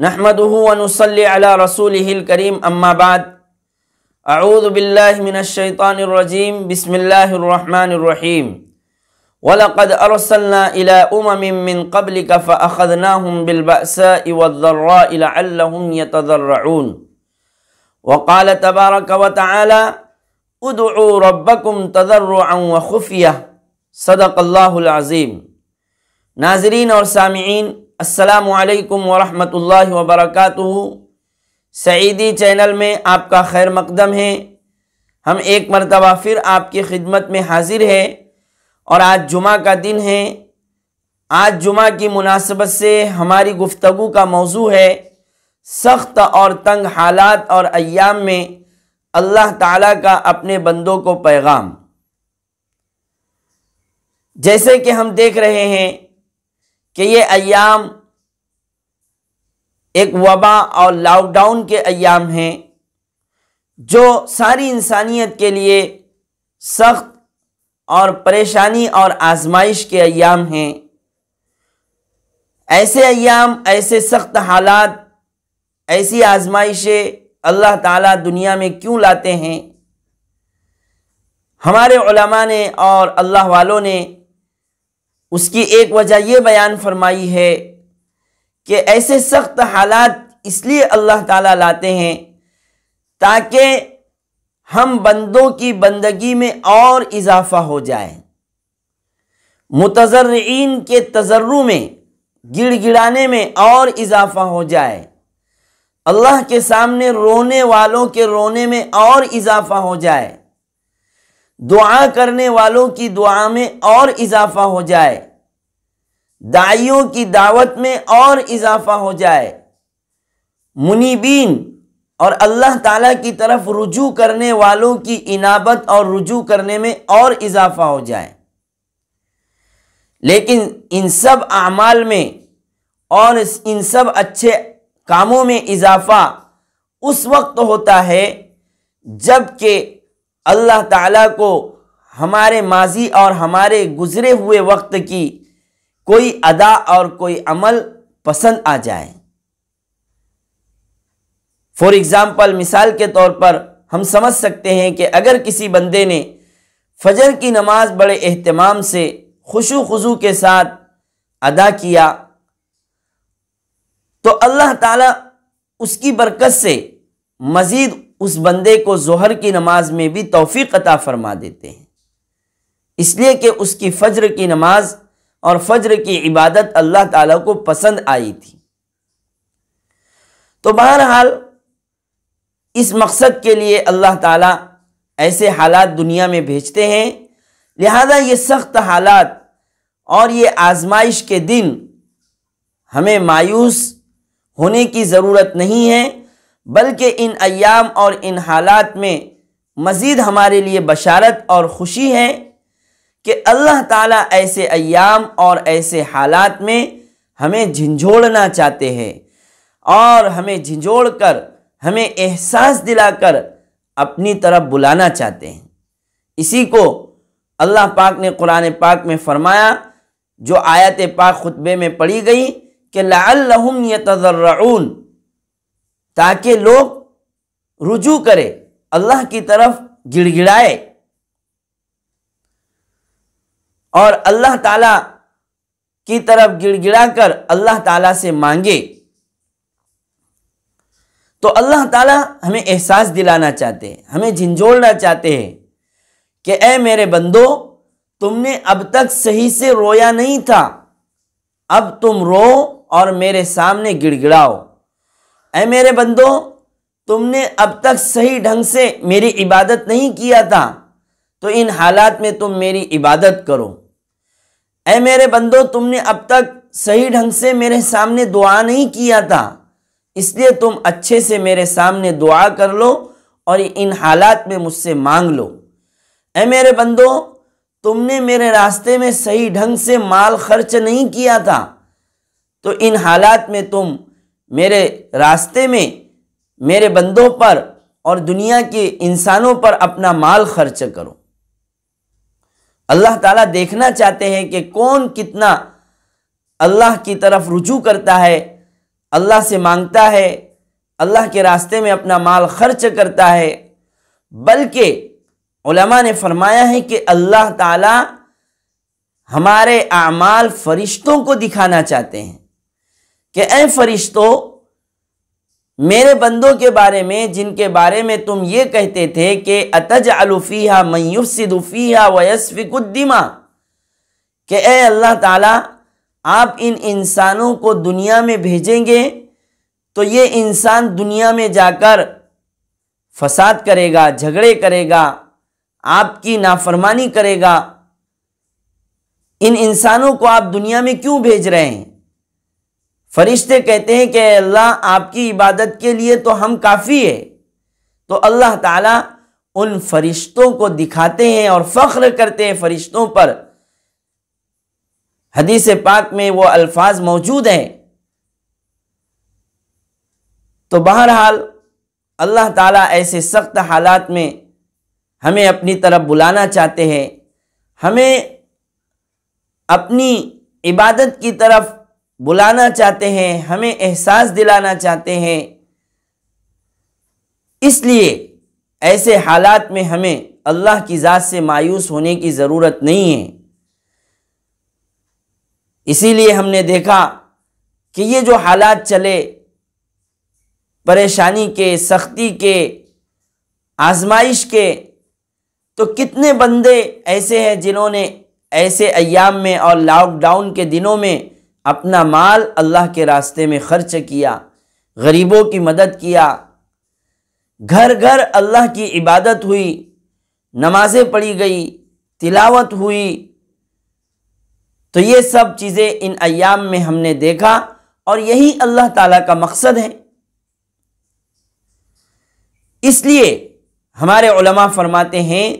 نحمده ونصلي على رسوله الكريم اما بعد اعوذ باللہ من الشیطان الرجیم بسم اللہ الرحمن الرحیم وَلَقَدْ أَرْسَلْنَا إِلَىٰ مِّن قَبْلِكَ فَأَخَذْنَاهُمْ بِالْبَأْسَاءِ وَالضَّرَّاءِ لَعَلَّهُمْ يَتَضَرَّعُونَ وقال تبارك وتعالى ادعوا ربكم تضرعا وخفية صدق اللہ العظیم۔ ناظرین اور سامعین، السلام علیکم ورحمۃ اللہ وبرکاتہ۔ سعیدی چینل میں آپ کا خیر مقدم ہے۔ ہم ایک مرتبہ پھر آپ کی خدمت میں حاضر ہیں اور آج جمعہ کا دن ہے۔ آج جمعہ کی مناسبت سے ہماری گفتگو کا موضوع ہے سخت اور تنگ حالات اور ایام میں اللہ تعالیٰ کا اپنے بندوں کو پیغام۔ جیسے کہ ہم دیکھ رہے ہیں کہ یہ ایام ایک وبا اور لاک ڈاؤن کے ایام ہیں جو ساری انسانیت کے لیے سخت اور پریشانی اور آزمائش کے ایام ہیں۔ ایسے ایام، ایسے سخت حالات، ایسی آزمائشیں اللہ تعالیٰ دنیا میں کیوں لاتے ہیں؟ ہمارے علماء نے اور اللہ والوں نے اس کی ایک وجہ یہ بیان فرمائی ہے کہ ایسے سخت حالات اس لیے اللہ تعالیٰ لاتے ہیں تاکہ ہم بندوں کی بندگی میں اور اضافہ ہو جائے، متضرعین کے تضرع میں، گڑ گڑانے میں اور اضافہ ہو جائے، اللہ کے سامنے رونے والوں کے رونے میں اور اضافہ ہو جائے، دعا کرنے والوں کی دعا میں اور اضافہ ہو جائے، داعیوں کی دعوت میں اور اضافہ ہو جائے، منیبین اور اللہ تعالیٰ کی طرف رجوع کرنے والوں کی انابت اور رجوع کرنے میں اور اضافہ ہو جائے۔ لیکن ان سب اعمال میں اور ان سب اچھے کاموں میں اضافہ اس وقت ہوتا ہے جب کہ اللہ تعالیٰ کو ہمارے ماضی اور ہمارے گزرے ہوئے وقت کی کوئی ادا اور کوئی عمل پسند آ جائے۔ فار ایگزامپل، مثال کے طور پر ہم سمجھ سکتے ہیں کہ اگر کسی بندے نے فجر کی نماز بڑے اہتمام سے خشوع خضوع کے ساتھ ادا کیا تو اللہ تعالیٰ اس کی برکت سے مزید اس بندے کو ظہر کی نماز میں بھی توفیق عطا فرما دیتے ہیں، اس لیے کہ اس کی فجر کی نماز اور فجر کی عبادت اللہ تعالیٰ کو پسند آئی تھی۔ تو بہرحال اس مقصد کے لیے اللہ تعالیٰ ایسے حالات دنیا میں بھیجتے ہیں، لہذا یہ سخت حالات اور یہ آزمائش کے دن ہمیں مایوس ہونے کی ضرورت نہیں ہے، بلکہ ان ایام اور ان حالات میں مزید ہمارے لیے بشارت اور خوشی ہے کہ اللہ تعالیٰ ایسے ایام اور ایسے حالات میں ہمیں جھنجھوڑنا چاہتے ہیں اور ہمیں جھنجھوڑ کر، ہمیں احساس دلا کر اپنی طرف بلانا چاہتے ہیں۔ اسی کو اللہ پاک نے قرآن پاک میں فرمایا، جو آیت پاک خطبے میں پڑھی گئی کہ لعلہم یتضرعون، تاکہ لوگ رجوع کرے، اللہ کی طرف گڑ گڑائے اور اللہ تعالیٰ کی طرف گڑ گڑا کر اللہ تعالیٰ سے مانگے۔ تو اللہ تعالیٰ ہمیں احساس دلانا چاہتے ہیں، ہمیں جھنجھوڑنا چاہتے ہیں کہ اے میرے بندو، تم نے اب تک صحیح سے رویا نہیں تھا، اب تم رو اور میرے سامنے گڑ گڑاؤ۔ اے میرے بندو، تم نے اب تک صحیح ڈھنگ سے میری عبادت نہیں کیا تھا، تو ان حالات میں تم میری عبادت کرو۔ اے میرے بندو، تم نے اب تک صحیح ڈھنگ سے میرے سامنے دعا نہیں کیا تھا، اس لیے تم اچھے سے میرے سامنے دعا کر لو اور ان حالات میں مجھ سے مانگ لو۔ اے میرے بندو، تم نے میرے راستے میں صحیح ڈھنگ سے مال خرچ نہیں کیا تھا، تو ان حالات میں تم میرے راستے میں میرے بندوں پر اور دنیا کے انسانوں پر اپنا مال خرچ کرو۔ اللہ تعالیٰ دیکھنا چاہتے ہیں کہ کون کتنا اللہ کی طرف رجوع کرتا ہے، اللہ سے مانگتا ہے، اللہ کے راستے میں اپنا مال خرچ کرتا ہے، بلکہ علماء نے فرمایا ہے کہ اللہ تعالی ہمارے اعمال فرشتوں کو دکھانا چاہتے ہیں کہ اے فرشتوں، میرے بندوں کے بارے میں جن کے بارے میں تم یہ کہتے تھے کہ اتجعل فیہا من یفسد فیہا ویسفک الدماء، کہ اے اللہ تعالیٰ آپ ان انسانوں کو دنیا میں بھیجیں گے تو یہ انسان دنیا میں جا کر فساد کرے گا، جھگڑے کرے گا، آپ کی نافرمانی کرے گا، ان انسانوں کو آپ دنیا میں کیوں بھیج رہے ہیں؟ فرشتے کہتے ہیں کہ اے اللہ آپ کی عبادت کے لیے تو ہم کافی ہے۔ تو اللہ تعالیٰ ان فرشتوں کو دکھاتے ہیں اور فخر کرتے ہیں فرشتوں پر۔ حدیث پاک میں وہ الفاظ موجود ہیں۔ تو بہرحال اللہ تعالیٰ ایسے سخت حالات میں ہمیں اپنی طرف بلانا چاہتے ہیں، ہمیں اپنی عبادت کی طرف بلانا چاہتے ہیں، ہمیں احساس دلانا چاہتے ہیں۔ اس لیے ایسے حالات میں ہمیں اللہ کی ذات سے مایوس ہونے کی ضرورت نہیں ہے۔ اسی لیے ہم نے دیکھا کہ یہ جو حالات چلے، پریشانی کے، سختی کے، آزمائش کے، تو کتنے بندے ایسے ہیں جنہوں نے ایسے ایام میں اور لاک ڈاؤن کے دنوں میں اپنا مال اللہ کے راستے میں خرچ کیا، غریبوں کی مدد کیا، گھر گھر اللہ کی عبادت ہوئی، نمازیں پڑھی گئی، تلاوت ہوئی۔ تو یہ سب چیزیں ان ایام میں ہم نے دیکھا، اور یہی اللہ تعالیٰ کا مقصد ہے۔ اس لیے ہمارے علماء فرماتے ہیں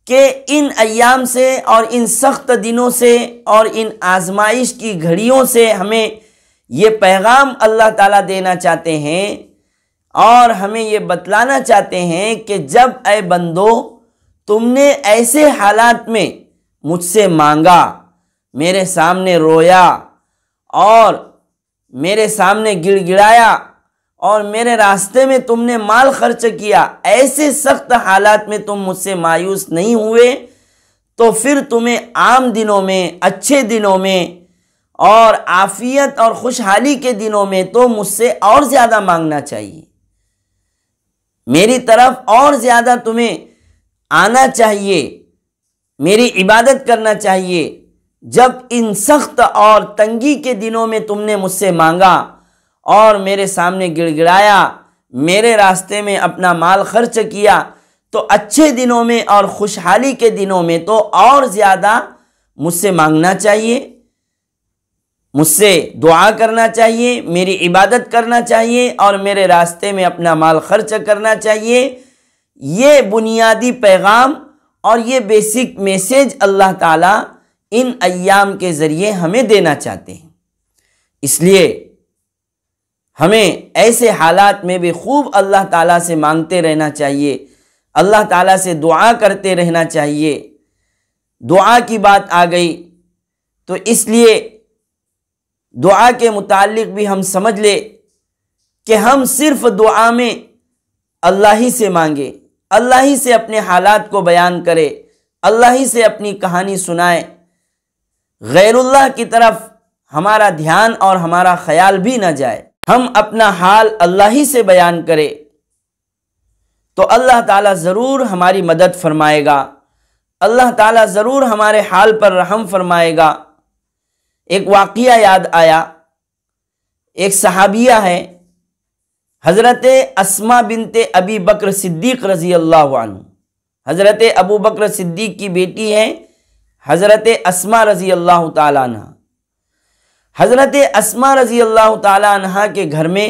کہ ان ایام سے اور ان سخت دنوں سے اور ان آزمائش کی گھڑیوں سے ہمیں یہ پیغام اللہ تعالیٰ دینا چاہتے ہیں اور ہمیں یہ بتلانا چاہتے ہیں کہ جب اے بندو تم نے ایسے حالات میں مجھ سے مانگا، میرے سامنے رویا اور میرے سامنے گڑ گڑایا اور میرے راستے میں تم نے مال خرچ کیا، ایسے سخت حالات میں تم مجھ سے مایوس نہیں ہوئے، تو پھر تمہیں عام دنوں میں، اچھے دنوں میں اور عافیت اور خوشحالی کے دنوں میں تو مجھ سے اور زیادہ مانگنا چاہیے، میری طرف اور زیادہ تمہیں آنا چاہیے، میری عبادت کرنا چاہیے۔ جب ان سخت اور تنگی کے دنوں میں تم نے مجھ سے مانگا اور میرے سامنے گڑ گڑایا، میرے راستے میں اپنا مال خرچ کیا، تو اچھے دنوں میں اور خوشحالی کے دنوں میں تو اور زیادہ مجھ سے مانگنا چاہیے، مجھ سے دعا کرنا چاہیے، میری عبادت کرنا چاہیے اور میرے راستے میں اپنا مال خرچ کرنا چاہیے۔ یہ بنیادی پیغام اور یہ بیسک میسیج اللہ تعالیٰ ان ایام کے ذریعے ہمیں دینا چاہتے ہیں۔ اس لیے ہمیں ایسے حالات میں بھی خوب اللہ تعالیٰ سے مانگتے رہنا چاہیے، اللہ تعالیٰ سے دعا کرتے رہنا چاہیے۔ دعا کی بات آ گئی تو اس لیے دعا کے متعلق بھی ہم سمجھ لے کہ ہم صرف دعا میں اللہ ہی سے مانگے، اللہ ہی سے اپنے حالات کو بیان کرے، اللہ ہی سے اپنی کہانی سنائے، غیر اللہ کی طرف ہمارا دھیان اور ہمارا خیال بھی نہ جائے، ہم اپنا حال اللہ ہی سے بیان کرے تو اللہ تعالیٰ ضرور ہماری مدد فرمائے گا، اللہ تعالیٰ ضرور ہمارے حال پر رحم فرمائے گا۔ ایک واقعہ یاد آیا، ایک صحابیہ ہے حضرت اسماء بنت ابی بکر صدیق رضی اللہ عنہ، حضرت ابو بکر صدیق کی بیٹی ہے حضرت اسماء رضی اللہ تعالیٰ عنہ۔ حضرت اسماء رضی اللہ تعالیٰ عنہ کے گھر میں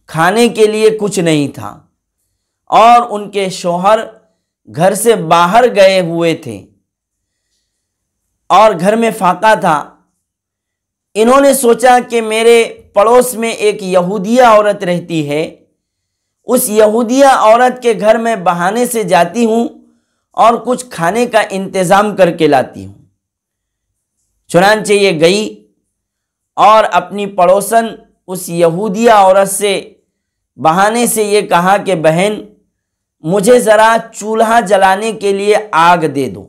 کھانے کے لیے کچھ نہیں تھا اور ان کے شوہر گھر سے باہر گئے ہوئے تھے اور گھر میں فاقہ تھا۔ انہوں نے سوچا کہ میرے پڑوس میں ایک یہودیہ عورت رہتی ہے، اس یہودیہ عورت کے گھر میں بہانے سے جاتی ہوں اور کچھ کھانے کا انتظام کر کے لاتی ہوں۔ چنانچہ یہ گئی اور اپنی پڑوسن اس یہودیہ عورت سے بہانے سے یہ کہا کہ بہن مجھے ذرا چولہا جلانے کے لیے آگ دے دو،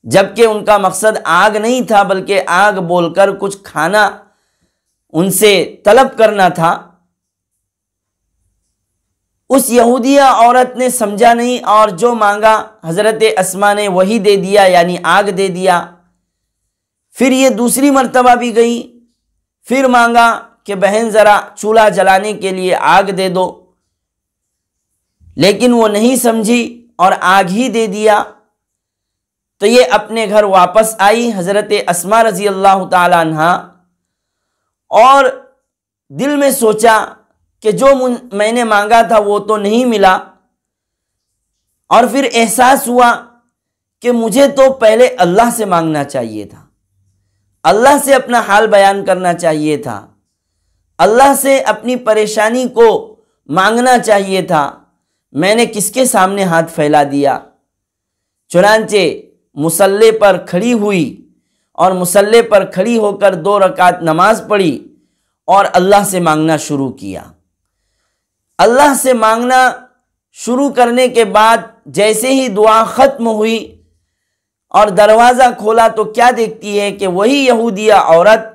جبکہ ان کا مقصد آگ نہیں تھا بلکہ آگ بول کر کچھ کھانا ان سے طلب کرنا تھا۔ اس یہودیہ عورت نے سمجھا نہیں اور جو مانگا حضرت اسماء نے وہی دے دیا، یعنی آگ دے دیا۔ پھر یہ دوسری مرتبہ بھی گئی، پھر مانگا کہ بہن ذرا چولہا جلانے کے لیے آگ دے دو، لیکن وہ نہیں سمجھی اور آگ ہی دے دیا۔ تو یہ اپنے گھر واپس آئی حضرت اسماء رضی اللہ تعالی عنہ، اور دل میں سوچا کہ جو میں نے مانگا تھا وہ تو نہیں ملا، اور پھر احساس ہوا کہ مجھے تو پہلے اللہ سے مانگنا چاہیے تھا، اللہ سے اپنا حال بیان کرنا چاہیے تھا، اللہ سے اپنی پریشانی کو مانگنا چاہیے تھا، میں نے کس کے سامنے ہاتھ پھیلا دیا۔ چنانچہ مصلی پر کھڑی ہوئی اور مصلی پر کھڑی ہو کر 2 رکعت نماز پڑھی اور اللہ سے مانگنا شروع کیا۔ اللہ سے مانگنا شروع کرنے کے بعد جیسے ہی دعا ختم ہوئی اور دروازہ کھولا تو کیا دیکھتی ہے کہ وہی یہودیہ عورت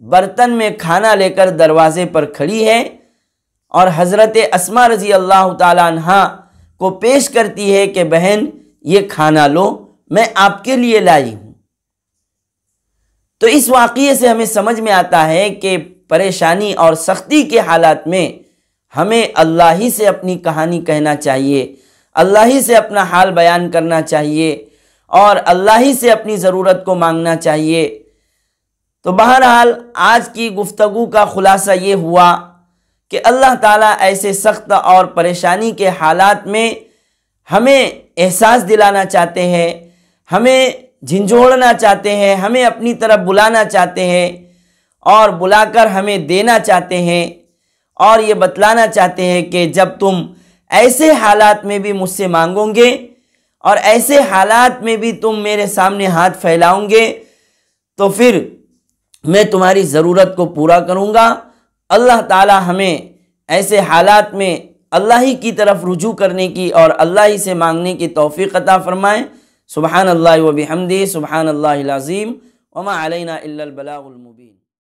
برتن میں کھانا لے کر دروازے پر کھڑی ہے اور حضرت اسماء رضی اللہ تعالی عنہ کو پیش کرتی ہے کہ بہن یہ کھانا لو، میں آپ کے لیے لائی ہوں۔ تو اس واقعے سے ہمیں سمجھ میں آتا ہے کہ پریشانی اور سختی کے حالات میں ہمیں اللہ ہی سے اپنی کہانی کہنا چاہیے، اللہ ہی سے اپنا حال بیان کرنا چاہیے اور اللہ ہی سے اپنی ضرورت کو مانگنا چاہیے۔ تو بہرحال آج کی گفتگو کا خلاصہ یہ ہوا کہ اللہ تعالیٰ ایسے سخت اور پریشانی کے حالات میں ہمیں احساس دلانا چاہتے ہیں، ہمیں جھنجھوڑنا چاہتے ہیں، ہمیں اپنی طرف بلانا چاہتے ہیں اور بلا کر ہمیں دینا چاہتے ہیں، اور یہ بتلانا چاہتے ہیں کہ جب تم ایسے حالات میں بھی مجھ سے مانگو گے اور ایسے حالات میں بھی تم میرے سامنے ہاتھ پھیلاؤ گے تو پھر میں تمہاری ضرورت کو پورا کروں گا۔ اللہ تعالی ہمیں ایسے حالات میں اللہ ہی کی طرف رجوع کرنے کی اور اللہ ہی سے مانگنے کی توفیق عطا فرمائے۔ سبحان اللہ و بحمدہ، سبحان اللہ العظیم، وما علینا الا البلاغ المبین۔